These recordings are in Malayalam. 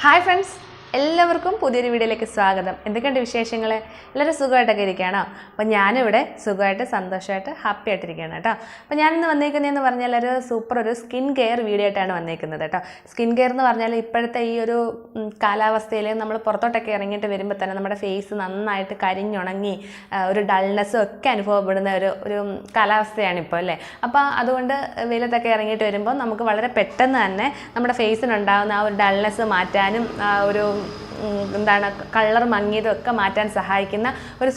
Hi friends, എല്ലാവർക്കും പുതിയൊരു വീഡിയോയിലേക്ക് സ്വാഗതം. എന്തൊക്കെയുണ്ട് വിശേഷങ്ങൾ? എല്ലാവരും സുഖമായിട്ടൊക്കെ ഇരിക്കുകയാണോ? അപ്പോൾ ഞാനിവിടെ സുഖമായിട്ട് സന്തോഷമായിട്ട് ഹാപ്പി ആയിട്ടിരിക്കുകയാണ് കേട്ടോ. അപ്പോൾ ഞാനിന്ന് വന്നേക്കുന്നതെന്ന് പറഞ്ഞാൽ ഒരു സ്കിൻ കെയർ വീഡിയോ ആയിട്ടാണ് വന്നേക്കുന്നത് കേട്ടോ. സ്കിൻ കെയർ എന്ന് പറഞ്ഞാൽ ഇപ്പോഴത്തെ ഈ ഒരു കാലാവസ്ഥയിൽ നമ്മൾ പുറത്തോട്ടൊക്കെ ഇറങ്ങിയിട്ട് വരുമ്പോൾ തന്നെ നമ്മുടെ ഫേസ് നന്നായിട്ട് കരിഞ്ഞുണങ്ങി ഒരു ഡൾനെസ്സും ഒക്കെ അനുഭവപ്പെടുന്ന ഒരു കാലാവസ്ഥയാണ് ഇപ്പോൾ അല്ലേ. അപ്പോൾ അതുകൊണ്ട് വെയിലത്തൊക്കെ ഇറങ്ങിയിട്ട് വരുമ്പോൾ നമുക്ക് വളരെ പെട്ടെന്ന് തന്നെ നമ്മുടെ ഫേസിനുണ്ടാകുന്ന ആ ഒരു ഡൾനെസ് മാറ്റാനും ഒരു കളർ മങ്ങിയതൊക്കെ മാറ്റാൻ സഹായിക്കുന്ന ഒരു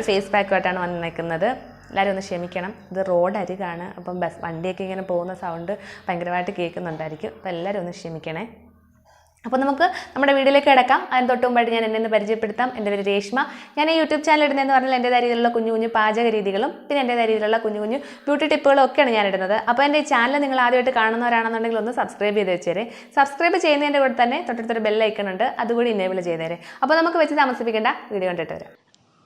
ഫേസ് പാക്കുമായിട്ടാണ് വന്നിരിക്കുന്നത്. എല്ലാവരും ഒന്ന് ക്ഷമിക്കണം, ഇത് റോഡ് അരികാണ്, അപ്പം വണ്ടിയൊക്കെ ഇങ്ങനെ പോകുന്ന സൗണ്ട് ഭയങ്കരമായിട്ട് കേൾക്കുന്നുണ്ടായിരിക്കും. അപ്പോൾ എല്ലാവരും ഒന്ന് ക്ഷമിക്കണേ. അപ്പോൾ നമുക്ക് നമ്മുടെ വീഡിയോയിലേക്ക് കിടക്കാം. അതിന് തൊട്ട് മുമ്പായിട്ട് ഞാൻ എന്നെ പരിചയപ്പെടുത്താം. എൻ്റെ പേര് രേഷ്മ. ഞാൻ ഈ യൂട്യൂബ് ചാനൽ ഇടുന്നതെന്ന് പറഞ്ഞാൽ എൻ്റെതായ രീതിയിലുള്ള കുഞ്ഞു പാചക രീതികളും പിന്നെ എൻ്റെതായ രീതിയിലുള്ള കുഞ്ഞു ബ്യൂട്ടി ടിപ്പുകളും ഒക്കെയാണ് ഞാൻ ഇടുന്നത്. അപ്പോൾ എൻ്റെ ഈ ചാനൽ നിങ്ങൾ ആദ്യമായിട്ട് കാണുന്നവരാണെന്നുണ്ടെങ്കിൽ ഒന്ന് സബ്സ്ക്രൈബ് ചെയ്ത് വെച്ചേരെ. സബ്സ്ക്രൈബ് ചെയ്യുന്നതിൻ്റെ കൂടെ തന്നെ തൊട്ടടുത്തൊരു ബെല്ലൈക്കൺ ഉണ്ട്, അതുകൂടി ഇനേബിൾ ചെയ്തേരെ. അപ്പോൾ നമുക്ക് വെച്ച് താമസിപ്പിക്കേണ്ട, വീഡിയോ കണ്ടിട്ട് വരാം.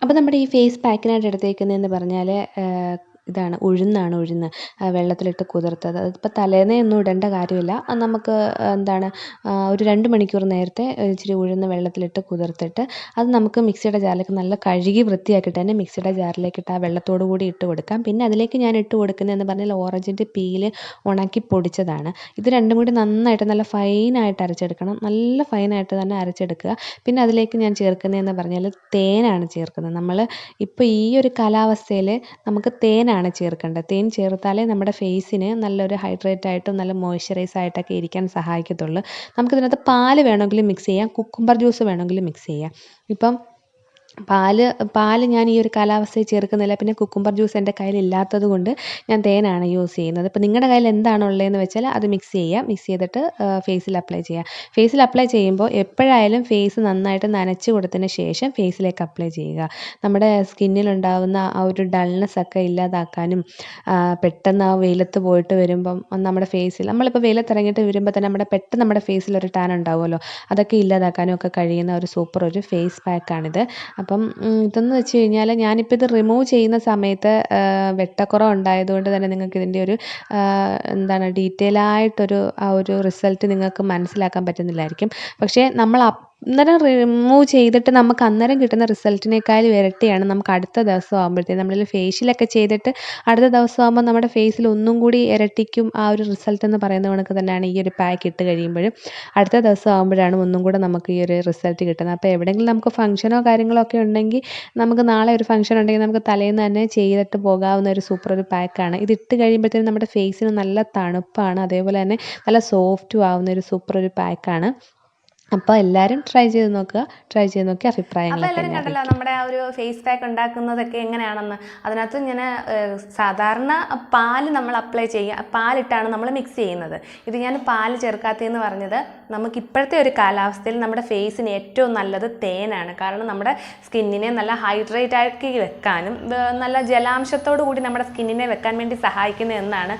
അപ്പോൾ നമ്മുടെ ഈ ഫേസ് പാക്കിനായിട്ട് എടുത്തേക്കുന്നതെന്ന് പറഞ്ഞാൽ ഇതാണ് ഉഴുന്ന് വെള്ളത്തിലിട്ട് കുതിർത്തത്. അതിപ്പോൾ തലേന്നേ ഒന്നും ഇടേണ്ട കാര്യമില്ല. നമുക്ക് ഒരു 2 മണിക്കൂർ നേരത്തെ ഇച്ചിരി ഉഴുന്ന് വെള്ളത്തിലിട്ട് കുതിർത്തിട്ട് അത് നമുക്ക് മിക്സിയുടെ ജാറിലേക്ക് നല്ല കഴുകി വൃത്തിയാക്കിയിട്ട് തന്നെ മിക്സിയുടെ ജാറിലേക്കിട്ട് ആ വെള്ളത്തോടു കൂടി ഇട്ട് കൊടുക്കാം. പിന്നെ അതിലേക്ക് ഞാൻ ഇട്ട് കൊടുക്കുന്നതെന്ന് പറഞ്ഞാൽ ഓറഞ്ചിൻ്റെ പീല് ഉണക്കി പൊടിച്ചതാണ്. ഇത് രണ്ടും കൂടി നന്നായിട്ട് നല്ല ഫൈനായിട്ട് അരച്ചെടുക്കണം. നല്ല ഫൈനായിട്ട് തന്നെ അരച്ചെടുക്കുക. പിന്നെ അതിലേക്ക് ഞാൻ ചേർക്കുന്നതെന്ന് പറഞ്ഞാൽ തേനാണ് ചേർക്കുന്നത്. നമ്മൾ ഇപ്പോൾ ഈ ഒരു കാലാവസ്ഥയിൽ നമുക്ക് തേനാണ് ചേർക്കേണ്ടത്. തേൻ ചേർത്താലേ നമ്മുടെ ഫേസിന് നല്ലൊരു ഹൈഡ്രേറ്റ് ആയിട്ടും നല്ല മോയ്സ്ചറൈസ് ആയിട്ടൊക്കെ ഇരിക്കാൻ സഹായിക്കത്തുള്ളൂ. നമുക്കിതിനകത്ത് പാല് വേണമെങ്കിലും മിക്സ് ചെയ്യാം, കുക്കുംബർ ജ്യൂസ് വേണമെങ്കിലും മിക്സ് ചെയ്യാം. ഇപ്പം പാല് ഞാൻ ഈ ഒരു കാലാവസ്ഥയിൽ ചേർക്കുന്നില്ല. പിന്നെ കുക്കുംബർ ജ്യൂസ് എൻ്റെ കയ്യിൽ ഇല്ലാത്തത് കൊണ്ട് ഞാൻ തേനാണ് യൂസ് ചെയ്യുന്നത്. ഇപ്പോൾ നിങ്ങളുടെ കയ്യിൽ എന്താണ് ഉള്ളതെന്ന് വെച്ചാൽ അത് മിക്സ് ചെയ്തിട്ട് ഫേസിൽ അപ്ലൈ ചെയ്യുക. ഫേസിൽ അപ്ലൈ ചെയ്യുമ്പോൾ എപ്പോഴായാലും ഫേസ് നന്നായിട്ട് നനച്ച് കൊടുത്തതിന് ശേഷം ഫേസിലേക്ക് അപ്ലൈ ചെയ്യുക. നമ്മുടെ സ്കിന്നിലുണ്ടാകുന്ന ആ ഒരു ഡൾനെസ് ഒക്കെ ഇല്ലാതാക്കാനും പെട്ടെന്ന് ആ വെയിലത്ത് പോയിട്ട് വരുമ്പം നമ്മുടെ ഫേസിൽ നമ്മളിപ്പോൾ വെയിലത്തിറങ്ങിയിട്ട് വരുമ്പോൾ തന്നെ പെട്ടെന്ന് നമ്മുടെ ഫേസിൽ ഒരു ടാൻ ഉണ്ടാവുമല്ലോ, അതൊക്കെ ഇല്ലാതാക്കാനും ഒക്കെ കഴിയുന്ന ഒരു ഫേസ് പാക്കാണിത്. അപ്പം ഇതെന്ന് വെച്ച് കഴിഞ്ഞാൽ ഞാനിപ്പോൾ ഇത് റിമൂവ് ചെയ്യുന്ന സമയത്ത് വെട്ടക്കുറവ് ഉണ്ടായതുകൊണ്ട് തന്നെ നിങ്ങൾക്ക് ഇതിൻ്റെ ഒരു ഡീറ്റെയിൽ ആയിട്ടൊരു ആ ഒരു റിസൾട്ട് നിങ്ങൾക്ക് മനസ്സിലാക്കാൻ പറ്റുന്നില്ലായിരിക്കും. പക്ഷേ നമ്മൾ അന്നേരം റിമൂവ് ചെയ്തിട്ട് നമുക്ക് അന്നേരം കിട്ടുന്ന റിസൾട്ടിനേക്കാൾ ഇരട്ടിയാണ് നമുക്ക് അടുത്ത ദിവസം ആകുമ്പോഴത്തേക്കും. നമ്മൾ ഫേഷ്യലൊക്കെ ചെയ്തിട്ട് അടുത്ത ദിവസം ആകുമ്പോൾ നമ്മുടെ ഫേസിൽ ഒന്നും കൂടി ഇരട്ടിക്കും ആ ഒരു റിസൾട്ട് എന്ന് പറയുന്ന കണക്ക് തന്നെയാണ് ഈ ഒരു പാക്ക് ഇട്ട് കഴിയുമ്പോഴും. അടുത്ത ദിവസം ആകുമ്പോഴാണ് ഒന്നും കൂടെ നമുക്ക് ഈ ഒരു റിസൾട്ട് കിട്ടുന്നത്. അപ്പോൾ എവിടെയെങ്കിലും നമുക്ക് ഫംഗ്ഷനോ കാര്യങ്ങളോ ഒക്കെ ഉണ്ടെങ്കിൽ, നമുക്ക് നാളെ ഒരു ഫംഗ്ഷൻ ഉണ്ടെങ്കിൽ നമുക്ക് തലേന്ന് തന്നെ ചെയ്തിട്ട് പോകാവുന്ന ഒരു പാക്കാണ്. ഇത് ഇട്ട് കഴിയുമ്പോഴത്തേക്കും നമ്മുടെ ഫേസിന് നല്ല തണുപ്പാണ്, അതേപോലെ തന്നെ നല്ല സോഫ്റ്റും ആവുന്ന ഒരു പാക്കാണ്. അപ്പോൾ എല്ലാവരും ട്രൈ ചെയ്ത് നോക്കി അഭിപ്രായങ്ങളൊക്കെ കണ്ടല്ലോ നമ്മുടെ ആ ഒരു ഫേസ് പാക്ക് ഉണ്ടാക്കുന്നതൊക്കെ എങ്ങനെയാണെന്ന്. അതിനകത്ത് ഇങ്ങനെ സാധാരണ പാല് നമ്മൾ അപ്ലൈ ചെയ്യുക, പാലിട്ടാണ് നമ്മൾ മിക്സ് ചെയ്യുന്നത്. ഇത് ഞാൻ പാല് ചേർക്കാത്തതെന്ന് പറഞ്ഞത് നമുക്ക് ഇപ്പോഴത്തെ ഒരു കാലാവസ്ഥയിൽ നമ്മുടെ ഫേസിന് ഏറ്റവും നല്ലത് തേനാണ്. കാരണം നമ്മുടെ സ്കിന്നിനെ നല്ല ഹൈഡ്രേറ്റ് ആക്കി വെക്കാനും നല്ല ജലാംശത്തോടു കൂടി നമ്മുടെ സ്കിന്നിനെ വെക്കാൻ വേണ്ടി സഹായിക്കുന്ന എന്നാണ്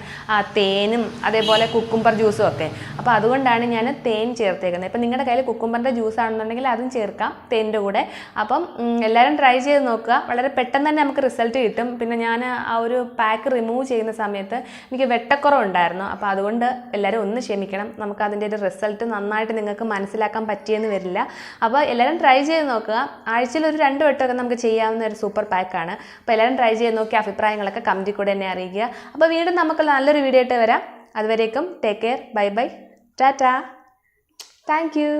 തേനും അതേപോലെ കുക്കുംബർ ജ്യൂസും ഒക്കെ. അപ്പോൾ അതുകൊണ്ടാണ് ഞാൻ തേൻ ചേർത്തേക്കുന്നത്. ഇപ്പം നിങ്ങളുടെ കുക്കുംബറിൻ്റെ ജ്യൂസ് ആണെന്നുണ്ടെങ്കിൽ അതും ചേർക്കാം തേൻ്റെ കൂടെ. അപ്പം എല്ലാവരും ട്രൈ ചെയ്ത് നോക്കുക. വളരെ പെട്ടെന്ന് തന്നെ നമുക്ക് റിസൾട്ട് കിട്ടും. പിന്നെ ഞാൻ ആ ഒരു പാക്ക് റിമൂവ് ചെയ്യുന്ന സമയത്ത് എനിക്ക് വെട്ടക്കുറവുണ്ടായിരുന്നു. അപ്പോൾ അതുകൊണ്ട് എല്ലാവരും ഒന്ന് ക്ഷമിക്കണം. നമുക്ക് അതിൻ്റെ ഒരു റിസൾട്ട് നന്നായിട്ട് നിങ്ങൾക്ക് മനസ്സിലാക്കാൻ പറ്റിയെന്ന് വരില്ല. അപ്പോൾ എല്ലാവരും ട്രൈ ചെയ്ത് നോക്കുക. ആഴ്ചയിൽ ഒരു 2 വട്ടമൊക്കെ നമുക്ക് ചെയ്യാവുന്ന ഒരു സൂപ്പർ പാക്കാണ്. അപ്പോൾ എല്ലാവരും ട്രൈ ചെയ്ത് നോക്കി അഭിപ്രായങ്ങളൊക്കെ കമൻറ്റിൽ കൂടെ എന്നെ അറിയിക്കുക. അപ്പോൾ വീണ്ടും നമുക്ക് നല്ലൊരു വീഡിയോ ആയിട്ട് വരാം. അതുവരേക്കും take care, bye bye, Tata. Thank you.